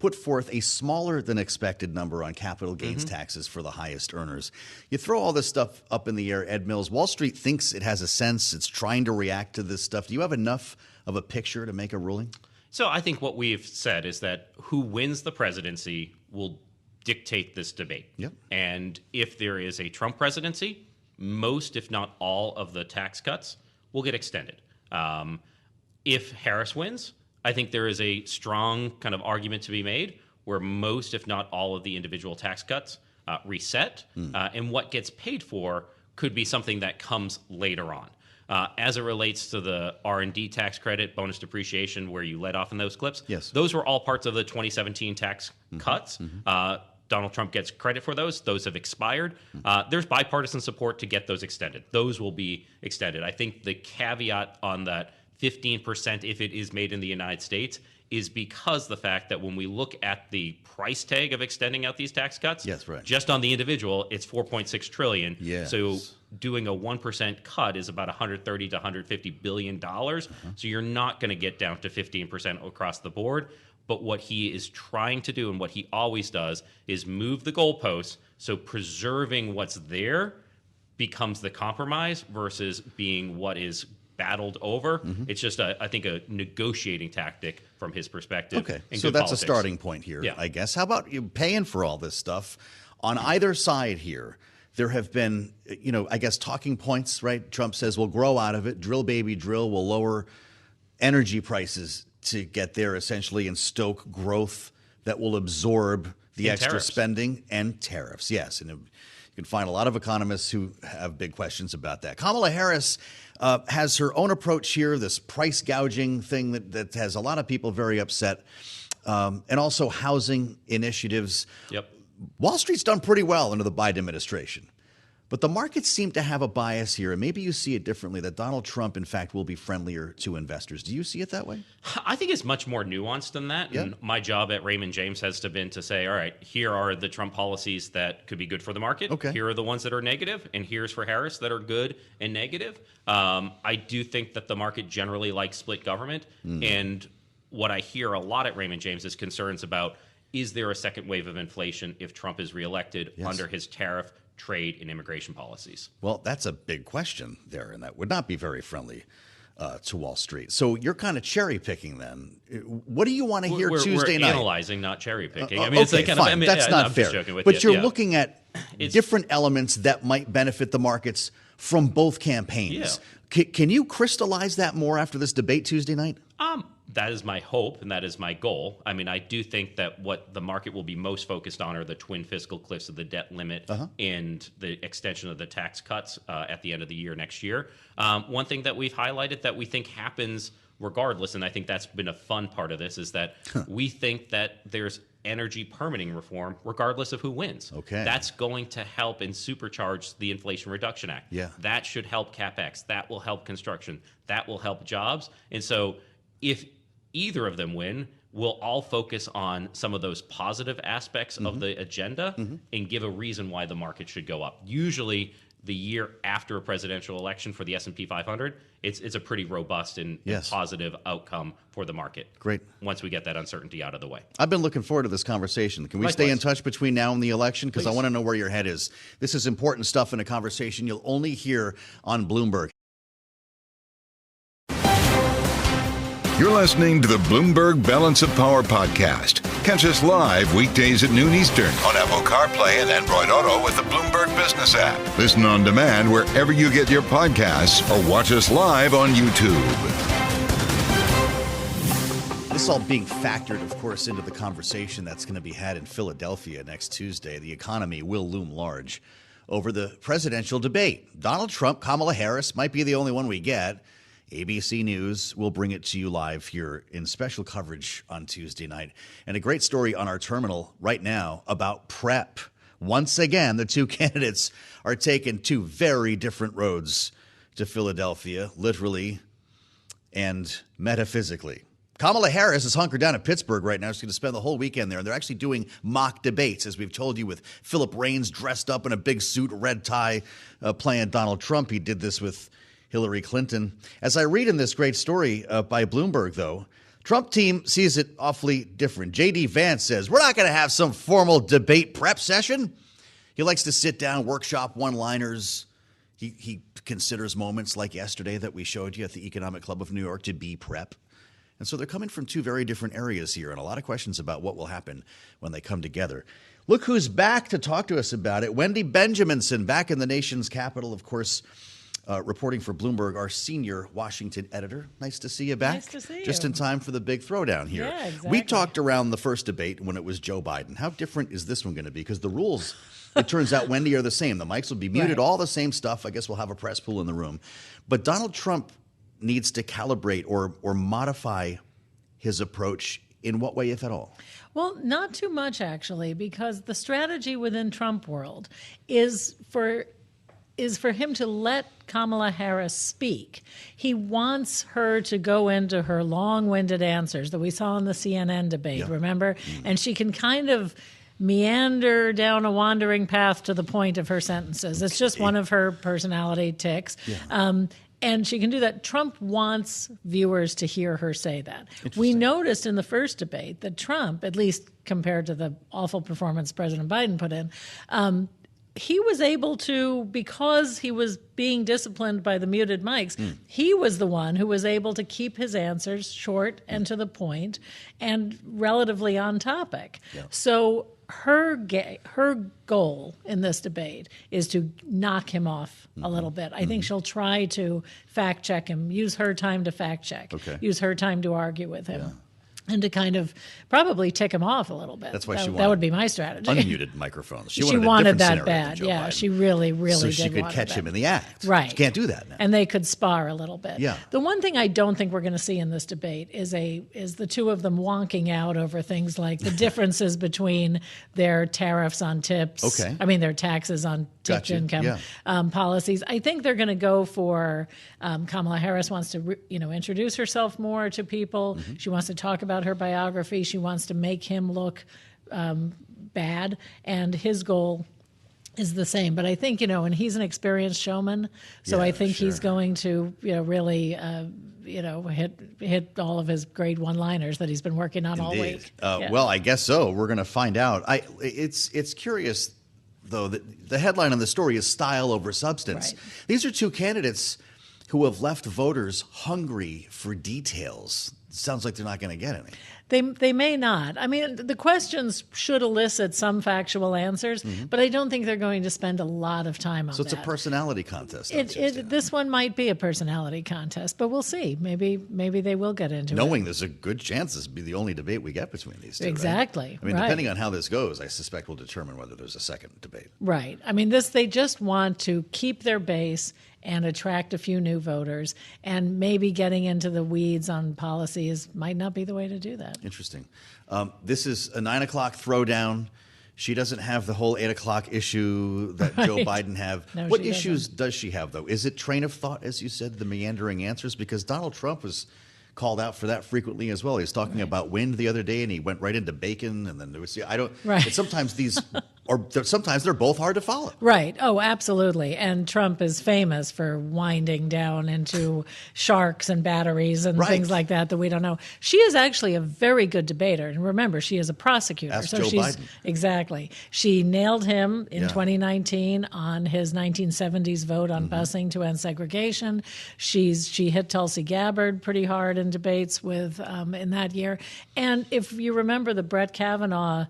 put forth a smaller than expected number on capital gains taxes for the highest earners. You throw all this stuff up in the air, Ed Mills. Wall Street thinks it has a sense. It's trying to react to this stuff. Do you have enough of a picture to make a ruling? So I think what we've said is that who wins the presidency will dictate this debate. Yep. And if there is a Trump presidency, most, if not all, of the tax cuts will get extended. If Harris wins, I think there is a strong kind of argument to be made where most, if not all, of the individual tax cuts reset, and what gets paid for could be something that comes later on. As it relates to the R&D tax credit, bonus depreciation, where you led off in those clips, yes, those were all parts of the 2017 tax cuts. Donald Trump gets credit for those. Those have expired. There's bipartisan support to get those extended. Those will be extended. I think the caveat on that 15% if it is made in the United States is because the fact that when we look at the price tag of extending out these tax cuts, yes, right, just on the individual, it's $4.6 trillion. Yes. So doing a 1% cut is about $130 to $150 billion. So you're not going to get down to 15% across the board. But what he is trying to do, and what he always does, is move the goalposts so preserving what's there becomes the compromise versus being what is battled over. It's just, I think, a negotiating tactic from his perspective. Okay, and so good that's politics. a starting point here, I guess. How about you paying for all this stuff? On either side here, there have been, I guess, talking points, right? Trump says we'll grow out of it. Drill, baby, drill. We'll lower energy prices to get there, essentially, and stoke growth that will absorb the extra tariffs. spending and tariffs. Yes, and you can find a lot of economists who have big questions about that. Kamala Harris has her own approach here, this price gouging thing that has a lot of people very upset, and also housing initiatives. Yep. Wall Street's done pretty well under the Biden administration. But the markets seem to have a bias here, and maybe you see it differently, that Donald Trump, in fact, will be friendlier to investors. Do you see it that way? I think it's much more nuanced than that. Yeah. And my job at Raymond James has been to say, all right, here are the Trump policies that could be good for the market. Okay. Here are the ones that are negative, and here's for Harris that are good and negative. I do think that the market generally likes split government. And what I hear a lot at Raymond James is concerns about, is there a second wave of inflation if Trump is reelected under his tariff, trade, and immigration policies? Well, that's a big question there, and that would not be very friendly to Wall Street. So you're kind of cherry picking then. What do you want to hear Tuesday night? We're analyzing, not cherry picking. I mean, it's like kind fine. of, That's not I'm fair. Just joking with but you. you're looking at different elements that might benefit the markets from both campaigns. Can you crystallize that more after this debate Tuesday night? That is my hope, and that is my goal. I mean, I do think that what the market will be most focused on are the twin fiscal cliffs of the debt limit and the extension of the tax cuts at the end of the year next year. One thing that we've highlighted that we think happens regardless, and I think that's been a fun part of this, is that we think that there's energy permitting reform regardless of who wins. Okay. That's going to help and supercharge the Inflation Reduction Act. Yeah. That should help CapEx. That will help construction. That will help jobs. And so if either of them win, we'll all focus on some of those positive aspects of the agenda and give a reason why the market should go up. Usually the year after a presidential election for the S&P 500, it's a pretty robust and positive outcome for the market. Great. Once we get that uncertainty out of the way. I've been looking forward to this conversation. Can we stay in touch between now and the election? Because I want to know where your head is. This is important stuff in a conversation you'll only hear on Bloomberg. You're listening to the Bloomberg Balance of Power podcast. Catch us live weekdays at noon Eastern on Apple CarPlay and Android Auto with the Bloomberg Business app. Listen on demand wherever you get your podcasts or watch us live on YouTube. This is all being factored, of course, into the conversation that's going to be had in Philadelphia next Tuesday. The economy will loom large over the presidential debate. Donald Trump, Kamala Harris might be the only one we get. ABC News will bring it to you live here in special coverage on Tuesday night. And a great story on our terminal right now about prep. Once again, the two candidates are taking two very different roads to Philadelphia, literally and metaphysically. Kamala Harris is hunkered down in Pittsburgh right now. She's going to spend the whole weekend there. And they're actually doing mock debates, as we've told you, with Philip Raines dressed up in a big suit, red tie, playing Donald Trump. He did this with Hillary Clinton. As I read in this great story by Bloomberg, though, Trump team sees it awfully different. J.D. Vance says, we're not going to have some formal debate prep session. He likes to sit down, workshop one-liners. He considers moments like yesterday that we showed you at the Economic Club of New York to be prep. And so they're coming from two very different areas here, and a lot of questions about what will happen when they come together. Look who's back to talk to us about it. Wendy Benjaminson, back in the nation's capital, of course, reporting for Bloomberg, our senior Washington editor. Nice to see you back. Nice to see you. Just in time for the big throwdown here. Yeah, exactly. We talked around the first debate when it was Joe Biden. How different is this one going to be? Because the rules, it turns out, Wendy, are the same. The mics will be muted, all the same stuff. I guess we'll have a press pool in the room. But Donald Trump needs to calibrate or modify his approach in what way, if at all? Well, not too much, actually, because the strategy within Trump world is for him to let Kamala Harris speak. He wants her to go into her long-winded answers that we saw in the CNN debate, remember? Mm-hmm. And she can kind of meander down a wandering path to the point of her sentences. It's just one of her personality tics. Yeah. And she can do that. Trump wants viewers to hear her say that. We noticed in the first debate that Trump, at least compared to the awful performance President Biden put in, he was able to, because he was being disciplined by the muted mics, he was the one who was able to keep his answers short and to the point and relatively on topic. Yeah. So her goal in this debate is to knock him off a little bit. I think she'll try to fact check him, use her time to fact check, use her time to argue with him. Yeah. And to kind of probably tick him off a little bit. That's why that would be my strategy. Unmuted microphones. She wanted that bad. Yeah, she really did want that. So she could catch him in the act. Right. She can't do that now. And they could spar a little bit. Yeah. The one thing I don't think we're going to see in this debate is the two of them wonking out over things like the differences between their tariffs on tips. Okay. I mean, their taxes on tipped income policies. I think they're going to go for Kamala Harris wants to introduce herself more to people. Mm-hmm. She wants to talk about her biography. She wants to make him look bad, and his goal is the same. But I think, and he's an experienced showman, so I think he's going to, really, hit all of his great one-liners that he's been working on all week. Well, I guess so. We're going to find out. It's curious, though, that the headline on the story is style over substance. Right. These are two candidates who have left voters hungry for details. Sounds like they're not going to get any. They may not. I mean, the questions should elicit some factual answers, but I don't think they're going to spend a lot of time on that. So it's a personality contest. This one might be a personality contest, but we'll see. Maybe they will get into it. Knowing there's a good chance this will be the only debate we get between these two. Exactly. Right? I mean, depending on how this goes, I suspect we'll determine whether there's a second debate. Right. I mean, they just want to keep their base and attract a few new voters, and maybe getting into the weeds on policies might not be the way to do that. Interesting. This is a 9 o'clock throwdown. She doesn't have the whole 8 o'clock issue that Joe Biden have. No, what issues does she have, though? Is it train of thought, as you said, the meandering answers? Because Donald Trump was called out for that frequently as well. He was talking about wind the other day, and he went right into bacon, and then there was And sometimes these sometimes they're both hard to follow. Right. Oh, absolutely. And Trump is famous for winding down into sharks and batteries and things like that we don't know. She is actually a very good debater. And remember, she is a prosecutor. Ask Joe Biden. Exactly. She nailed him in 2019 on his 1970s vote on busing to end segregation. She hit Tulsi Gabbard pretty hard in debates with in that year. And if you remember the Brett Kavanaugh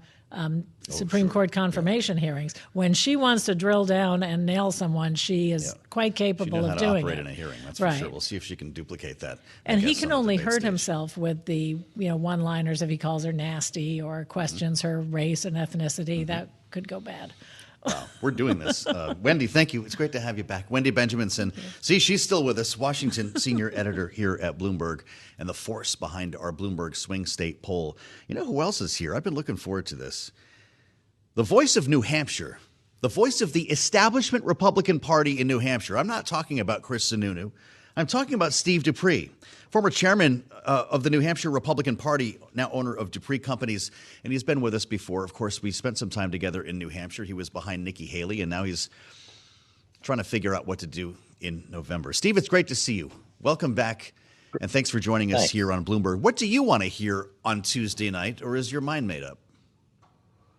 Supreme Court confirmation hearings, when she wants to drill down and nail someone, she is quite capable of doing it. She knows how to operate in a hearing, that's for sure. We'll see if she can duplicate that. And he can only hurt himself with the one-liners if he calls her nasty or questions her race and ethnicity. That could go bad. Wow, we're doing this. Wendy, thank you. It's great to have you back. Wendy Benjaminson. See, she's still with us, Washington senior editor here at Bloomberg and the force behind our Bloomberg swing state poll. You know who else is here? I've been looking forward to this. The voice of New Hampshire, the voice of the establishment Republican Party in New Hampshire. I'm not talking about Chris Sununu. I'm talking about Steve Dupree, former chairman of the New Hampshire Republican Party, now owner of Dupree Companies, and he's been with us before. Of course, we spent some time together in New Hampshire. He was behind Nikki Haley, and now he's trying to figure out what to do in November. Steve, it's great to see you. Welcome back, and thanks for joining us here on Bloomberg. What do you want to hear on Tuesday night, or is your mind made up?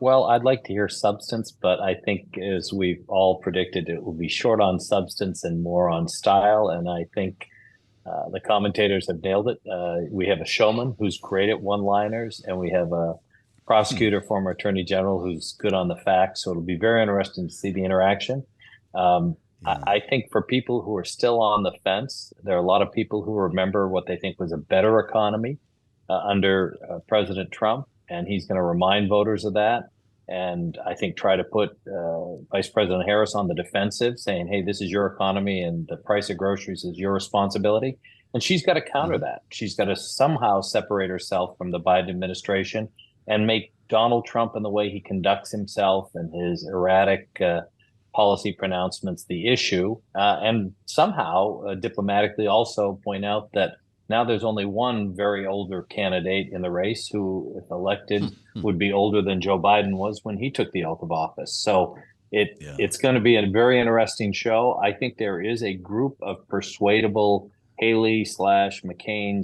Well, I'd like to hear substance, but I think as we've all predicted, it will be short on substance and more on style. And I think the commentators have nailed it. We have a showman who's great at one-liners, and we have a prosecutor, former attorney general, who's good on the facts. So it'll be very interesting to see the interaction. I think for people who are still on the fence, there are a lot of people who remember what they think was a better economy under President Trump. And he's going to remind voters of that. And I think try to put Vice President Harris on the defensive, saying, hey, this is your economy and the price of groceries is your responsibility. And she's got to counter that. She's got to somehow separate herself from the Biden administration and make Donald Trump and the way he conducts himself and his erratic policy pronouncements the issue. And somehow diplomatically also point out that now there's only one very older candidate in the race who, if elected, would be older than Joe Biden was when he took the oath of office. So it's going to be a very interesting show. I think there is a group of persuadable Haley / McCain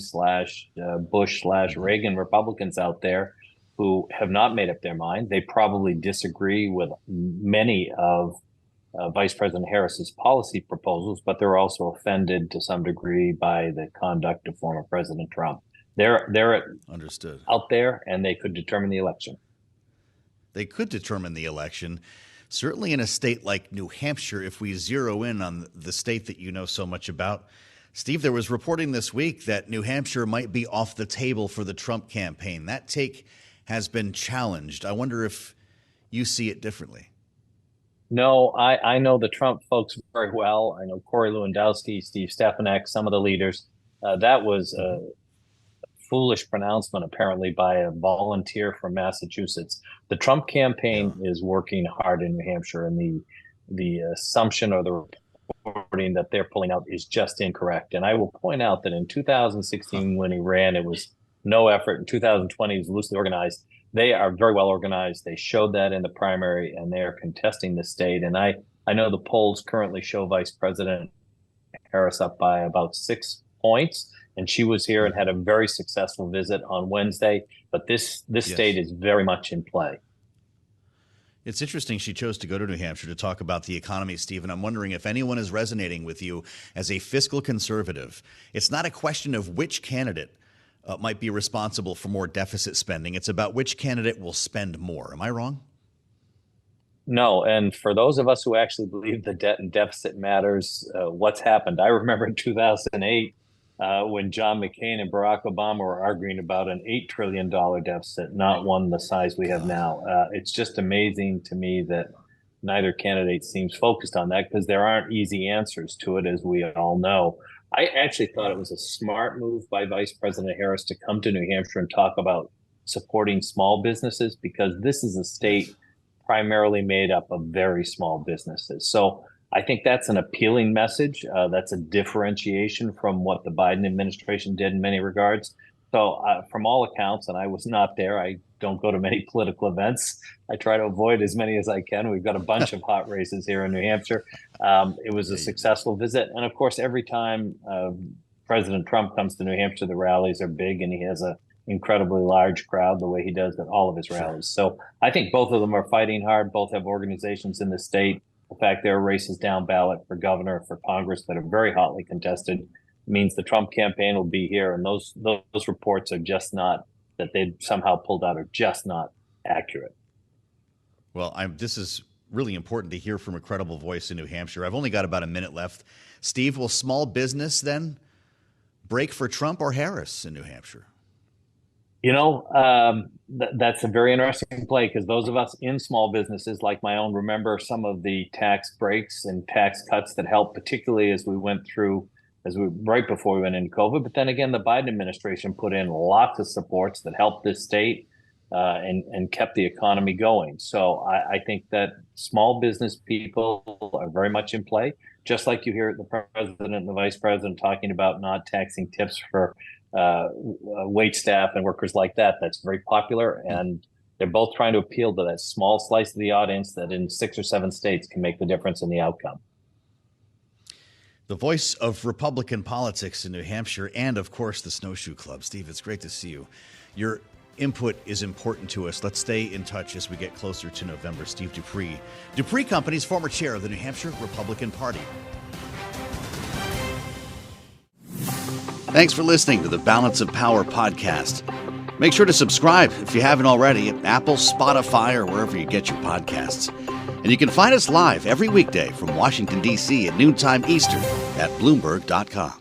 / Bush / Reagan Republicans out there who have not made up their mind. They probably disagree with many of Vice President Harris's policy proposals, but they're also offended to some degree by the conduct of former President Trump. They're understood out there, and they could determine the election. They could determine the election. Certainly in a state like New Hampshire, if we zero in on the state that you know so much about. Steve, there was reporting this week that New Hampshire might be off the table for the Trump campaign. That take has been challenged. I wonder if you see it differently. No, I know the Trump folks very well. I know Corey Lewandowski, Steve Stefanik, some of the leaders. That was a foolish pronouncement, apparently, by a volunteer from Massachusetts. The Trump campaign is working hard in New Hampshire, and the assumption or the reporting that they're pulling out is just incorrect. And I will point out that in 2016, when he ran, it was no effort. In 2020, it was loosely organized. They are very well organized. They showed that in the primary, and they are contesting the state. And I know the polls currently show Vice President Harris up by about 6 points, and she was here and had a very successful visit on Wednesday. But this state is very much in play. It's interesting she chose to go to New Hampshire to talk about the economy, Steve, and I'm wondering if anyone is resonating with you as a fiscal conservative. It's not a question of which candidate might be responsible for more deficit spending. It's about which candidate will spend more. Am I wrong? No. And for those of us who actually believe the debt and deficit matters, what's happened? I remember in 2008 when John McCain and Barack Obama were arguing about an $8 trillion deficit, not one the size we have now. It's just amazing to me that neither candidate seems focused on that because there aren't easy answers to it, as we all know. I actually thought it was a smart move by Vice President Harris to come to New Hampshire and talk about supporting small businesses, because this is a state primarily made up of very small businesses. So I think that's an appealing message. That's a differentiation from what the Biden administration did in many regards. So from all accounts, and I was not there, I don't go to many political events. I try to avoid as many as I can. We've got a bunch of hot races here in New Hampshire. It was a successful visit. And of course, every time President Trump comes to New Hampshire, the rallies are big, and he has an incredibly large crowd the way he does at all of his rallies. So I think both of them are fighting hard. Both have organizations in the state. The fact there are races down ballot for governor, for Congress that are very hotly contested means the Trump campaign will be here. And those reports are just not, that they somehow pulled out, are just not accurate. Well, this is really important to hear from a credible voice in New Hampshire. I've only got about a minute left. Steve, will small business then break for Trump or Harris in New Hampshire? You know, that's a very interesting play, because those of us in small businesses like my own remember some of the tax breaks and tax cuts that helped, particularly right before we went into COVID. But then again, the Biden administration put in lots of supports that helped this state and kept the economy going. So I think that small business people are very much in play, just like you hear the president and the vice president talking about not taxing tips for wait staff and workers like that. That's very popular, and they're both trying to appeal to that small slice of the audience that in 6 or 7 states can make the difference in the outcome. The voice of Republican politics in New Hampshire, and of course the Snowshoe Club. Steve, it's great to see you. Your input is important to us. Let's stay in touch as we get closer to November. Steve Dupree, Dupree Company's former chair of the New Hampshire Republican Party. Thanks for listening to the Balance of Power podcast. Make sure to subscribe if you haven't already at Apple, Spotify, or wherever you get your podcasts. And you can find us live every weekday from Washington, D.C. at noontime Eastern at Bloomberg.com.